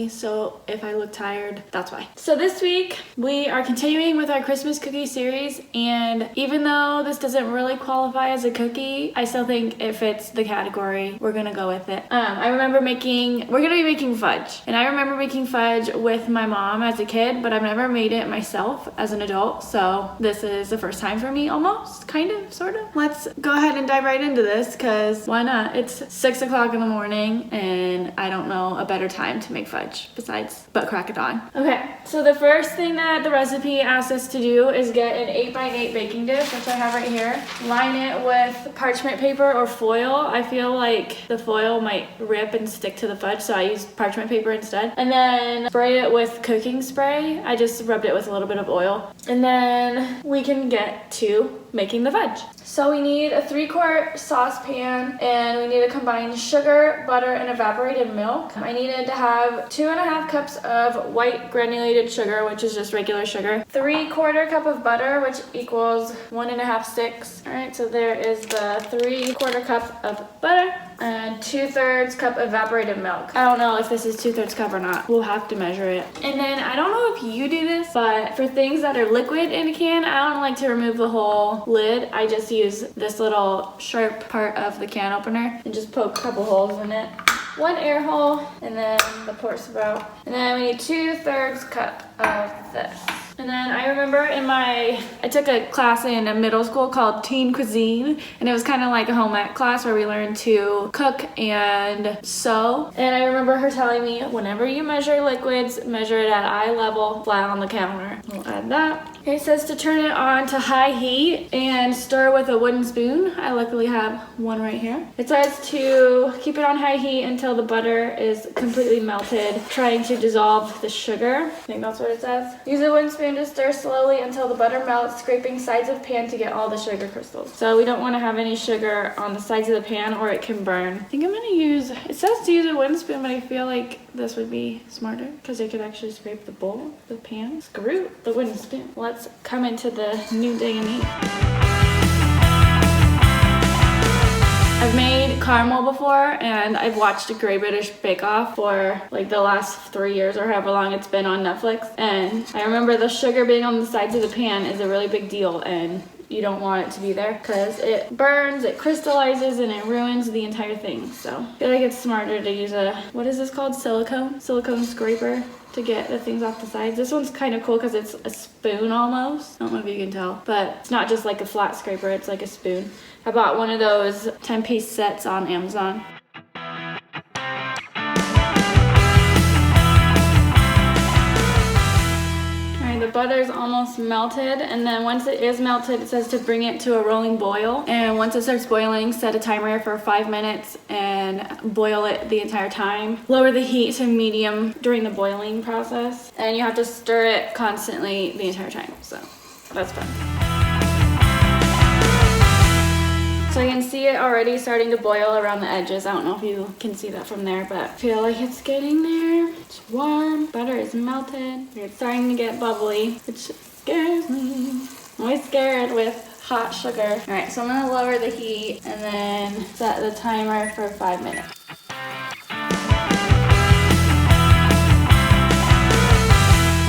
me, so if I look tired, that's why. So this week, we are continuing with our Christmas cookie series, and even though this doesn't really qualify as a cookie, I still think it fits the category. We're gonna go with it. I remember we're gonna be making fudge, and I remember making fudge with my mom as a kid, but I've never made it myself as an adult, so this is the first time for me, almost, kind of, sort of. Let's go ahead and dive right into this, because why not? It's 6 o'clock in the morning, and I don't know a better time to make fudge besides butt crack of dawn. Okay, so the first thing that the recipe asks us to do is get an 8x8 baking dish, which I have right here. Line it with parchment paper or foil. I feel like the foil might rip and stick to the fudge, so I used parchment paper instead. And then spray it with cooking spray. I just rubbed it with a little bit of oil. And then we can get to making the fudge. So we need a 3-quart saucepan, and we need to combine sugar, butter, and evaporated milk. I needed to have 2.5 cups of white granulated sugar, which is just regular sugar, 3/4 cup of butter, which equals 1.5 sticks. All right, so there is the 3/4 cup of butter, and 2/3 cup evaporated milk. I don't know if this is 2/3 cup or not. We'll have to measure it. And then I don't know if you do this, but for things that are liquid in a can, I don't like to remove the whole lid. I just use this little sharp part of the can opener and just poke a couple holes in it. 1 air hole, and then the pour spout. And then we need 2/3 cup of this. And then I remember I took a class in a middle school called Teen Cuisine, and it was kind of like a home ec class where we learned to cook and sew. And I remember her telling me, whenever you measure liquids, measure it at eye level, flat on the counter. We'll add that. Okay, it says to turn it on to high heat and stir with a wooden spoon. I luckily have one right here. It says to keep it on high heat until the butter is completely melted, trying to dissolve the sugar. I think that's what it says. Use a wooden spoon to stir slowly until the butter melts, scraping sides of pan to get all the sugar crystals. So we don't want to have any sugar on the sides of the pan or it can burn. I think I'm gonna it says to use a wooden spoon, but I feel like this would be smarter because it could actually scrape the bowl, the pan. Screw the wooden spoon. Let's come into the new day and heat. I've made caramel before, and I've watched a Great British Bake Off for like the last 3 years or however long it's been on Netflix. And I remember the sugar being on the sides of the pan is a really big deal, and you don't want it to be there because it burns, it crystallizes, and it ruins the entire thing. So I feel like it's smarter to use what is this called? Silicone scraper to get the things off the sides. This one's kind of cool because it's a spoon almost. I don't know if you can tell, but it's not just like a flat scraper, it's like a spoon. I bought one of those 10-piece sets on Amazon. The butter's almost melted, and then once it is melted, it says to bring it to a rolling boil. And once it starts boiling, set a timer for 5 minutes and boil it the entire time. Lower the heat to medium during the boiling process, and you have to stir it constantly the entire time. So that's fun. So I can see it already starting to boil around the edges. I don't know if you can see that from there, but I feel like it's getting there. It's warm, butter is melted. It's starting to get bubbly, which scares me. I'm always scared with hot sugar. All right, so I'm gonna lower the heat and then set the timer for 5 minutes.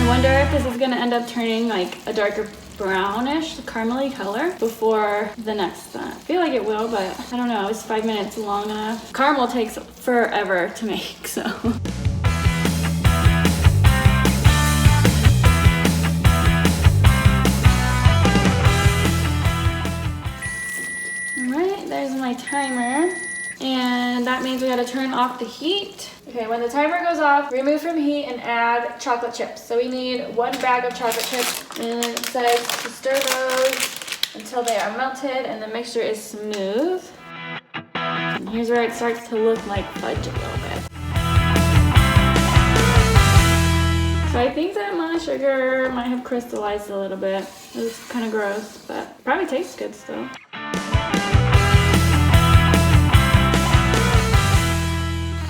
I wonder if this is gonna end up turning like a darker brownish caramely color before the next one. I feel like it will, but I don't know. Is 5 minutes long enough? Caramel takes forever to make, so. Alright, there's my timer. And that means we gotta turn off the heat. Okay, when the timer goes off, remove from heat and add chocolate chips. So we need 1 bag of chocolate chips, and it says to stir those until they are melted and the mixture is smooth. And here's where it starts to look like fudge a little bit. So I think that my sugar might have crystallized a little bit. It was kind of gross, but probably tastes good still.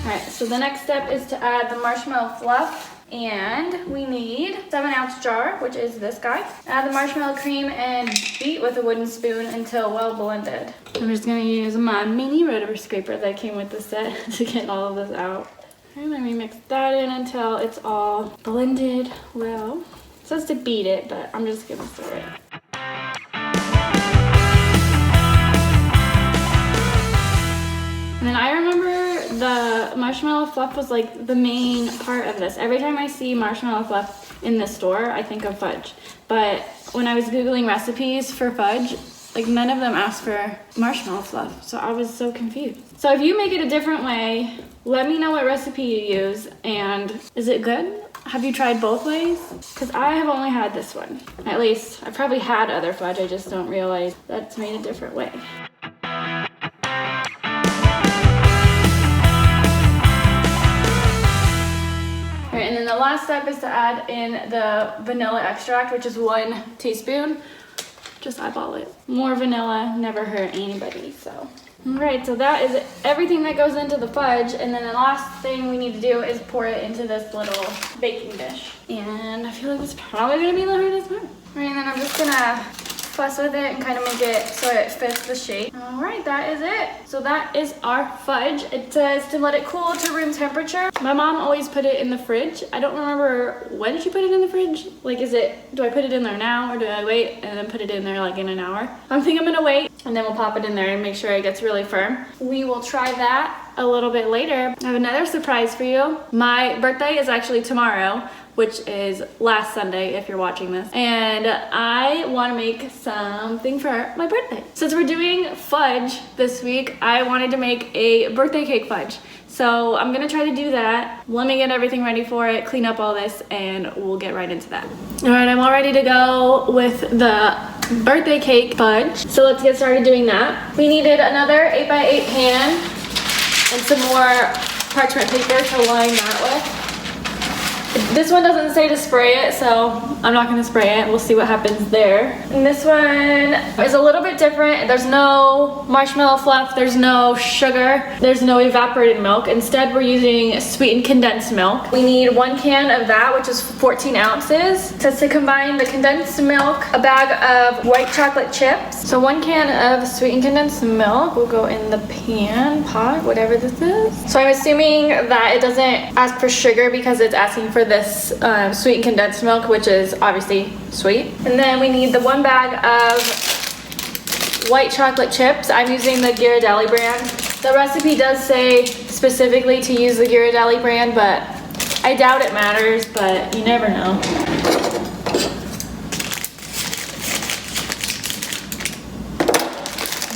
Alright, so the next step is to add the marshmallow fluff, and we need a 7-ounce jar, which is this guy. Add the marshmallow cream and beat with a wooden spoon until well blended. I'm just going to use my mini rotor scraper that came with the set to get all of this out. Okay, let me mix that in until it's all blended well. It says to beat it, but I'm just gonna stir it. And then I remember the marshmallow fluff was like the main part of this. Every time I see marshmallow fluff in the store, I think of fudge. But when I was Googling recipes for fudge, like none of them asked for marshmallow fluff. So I was so confused. So if you make it a different way, let me know what recipe you use and is it good? Have you tried both ways? Because I have only had this one. At least, I've probably had other fudge, I just don't realize that it's made a different way. Alright, and then the last step is to add in the vanilla extract, which is 1 teaspoon. Just eyeball it. More vanilla never hurt anybody, so. Alright, so that is everything that goes into the fudge, and then the last thing we need to do is pour it into this little baking dish. And I feel like it's probably gonna be the hardest part. Alright, and then I'm just gonna fuss with it and kind of make it so it fits the shape. Alright, that is it. So that is our fudge. It says to let it cool to room temperature. My mom always put it in the fridge. I don't remember when she put it in the fridge. Like, do I put it in there now or do I wait and then put it in there like in an hour? I think I'm gonna wait and then we'll pop it in there and make sure it gets really firm. We will try that a little bit later. I have another surprise for you. My birthday is actually tomorrow, which is last Sunday if you're watching this. And I wanna make something for my birthday. Since we're doing fudge this week, I wanted to make a birthday cake fudge. So I'm gonna try to do that. Let me get everything ready for it, clean up all this, and we'll get right into that. All right, I'm all ready to go with the birthday cake fudge. So let's get started doing that. We needed another 8x8 pan and some more parchment paper to line that with. This one doesn't say to spray it, so I'm not gonna spray it. We'll see what happens there. And this one is a little bit different. There's no marshmallow fluff, there's no sugar, there's no evaporated milk. Instead, we're using sweetened condensed milk. We need 1 can of that, which is 14 ounces. It says to combine the condensed milk, a bag of white chocolate chips. So 1 can of sweetened condensed milk will go in the pot, whatever this is. So I'm assuming that it doesn't ask for sugar because it's asking for this sweetened condensed milk, which is obviously sweet. And then we need the 1 bag of white chocolate chips. I'm using the Ghirardelli brand. The recipe does say specifically to use the Ghirardelli brand, but I doubt it matters, but you never know.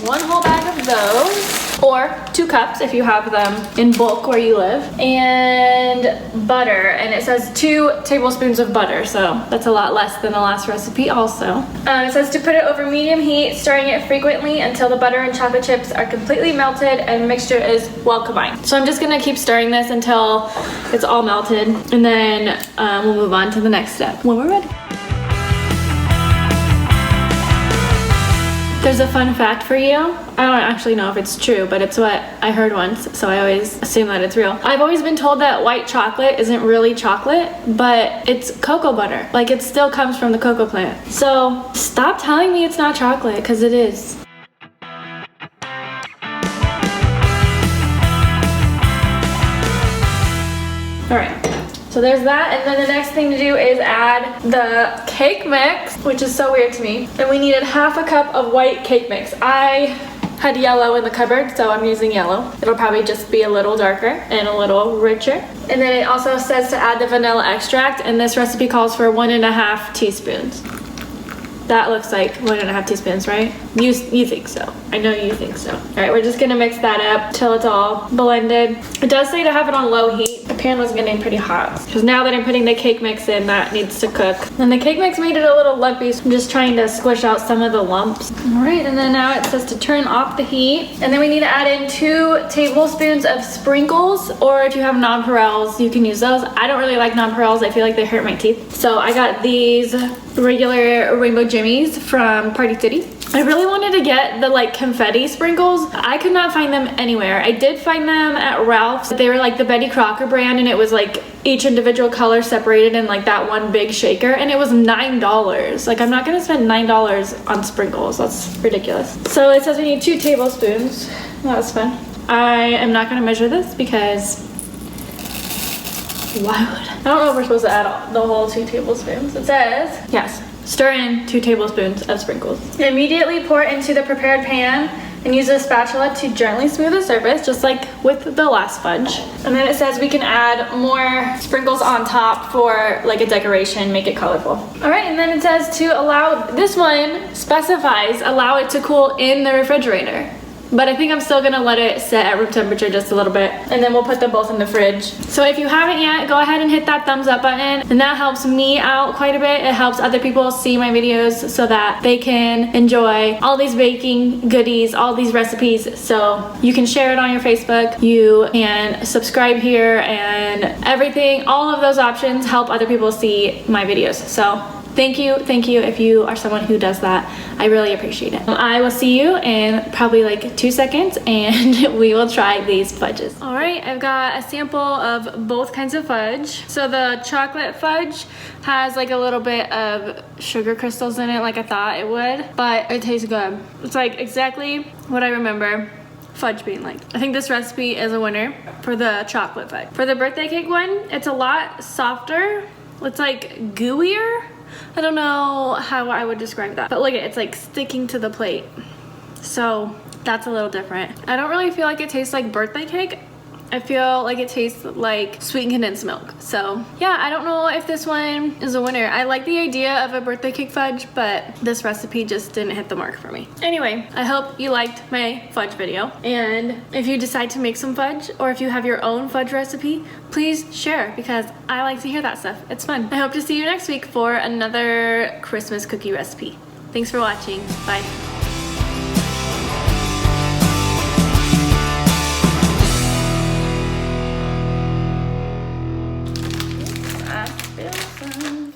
One whole bag of those. Or 2 cups if you have them in bulk where you live. And butter, and it says 2 tablespoons of butter, so that's a lot less than the last recipe also. It says to put it over medium heat, stirring it frequently until the butter and chocolate chips are completely melted and mixture is well combined. So I'm just gonna keep stirring this until it's all melted, and then we'll move on to the next step when we're ready. There's a fun fact for you. I don't actually know if it's true, but it's what I heard once, so I always assume that it's real. I've always been told that white chocolate isn't really chocolate, but it's cocoa butter. Like, it still comes from the cocoa plant. So stop telling me it's not chocolate, because it is. All right. So there's that, and then the next thing to do is add the cake mix, which is so weird to me. And we needed 1/2 cup of white cake mix. I had yellow in the cupboard, so I'm using yellow. It'll probably just be a little darker and a little richer. And then it also says to add the vanilla extract, and this recipe calls for 1.5 teaspoons. That looks like 1.5 teaspoons, right? You think so. I know you think so. All right, we're just gonna mix that up till it's all blended. It does say to have it on low heat. The pan was getting pretty hot, because now that I'm putting the cake mix in, that needs to cook. And the cake mix made it a little lumpy, so I'm just trying to squish out some of the lumps. All right, and then now it says to turn off the heat. And then we need to add in 2 tablespoons of sprinkles, or if you have nonpareils, you can use those. I don't really like nonpareils. I feel like they hurt my teeth. So I got these regular rainbow jimmies from Party City. I really wanted to get the like confetti sprinkles. I could not find them anywhere. I did find them at Ralph's. They were like the Betty Crocker brand, and it was like each individual color separated in like that one big shaker, and it was $9. Like, I'm not gonna spend $9 on sprinkles. That's ridiculous. So it says we need 2 tablespoons. That was fun. I am not gonna measure this because Why would I don't know if we're supposed to add the whole 2 tablespoons. It says, yes, stir in 2 tablespoons of sprinkles. Immediately pour into the prepared pan and use a spatula to gently smooth the surface, just like with the last fudge. And then it says we can add more sprinkles on top for like a decoration, make it colorful. All right, and then it says to allow, this one specifies allow it to cool in the refrigerator. But I think I'm still gonna let it sit at room temperature just a little bit, and then we'll put them both in the fridge. So if you haven't yet, go ahead and hit that thumbs up button, and that helps me out quite a bit. It helps other people see my videos so that they can enjoy all these baking goodies, all these recipes. So you can share it on your Facebook, you can subscribe here, and everything, all of those options help other people see my videos. So thank you if you are someone who does that. I really appreciate it. I will see you in probably like 2 seconds and we will try these fudges. All right, I've got a sample of both kinds of fudge. So the chocolate fudge has like a little bit of sugar crystals in it like I thought it would, but it tastes good. It's like exactly what I remember fudge being like. I think this recipe is a winner for the chocolate fudge. For the birthday cake one, it's a lot softer. It's like gooier. I don't know how I would describe that, but look at it, it's like sticking to the plate. So that's a little different. I don't really feel like it tastes like birthday cake. I feel like it tastes like sweetened condensed milk. So yeah, I don't know if this one is a winner. I like the idea of a birthday cake fudge, but this recipe just didn't hit the mark for me. Anyway, I hope you liked my fudge video. And if you decide to make some fudge, or if you have your own fudge recipe, please share, because I like to hear that stuff. It's fun. I hope to see you next week for another Christmas cookie recipe. Thanks for watching. Bye. I feel fun.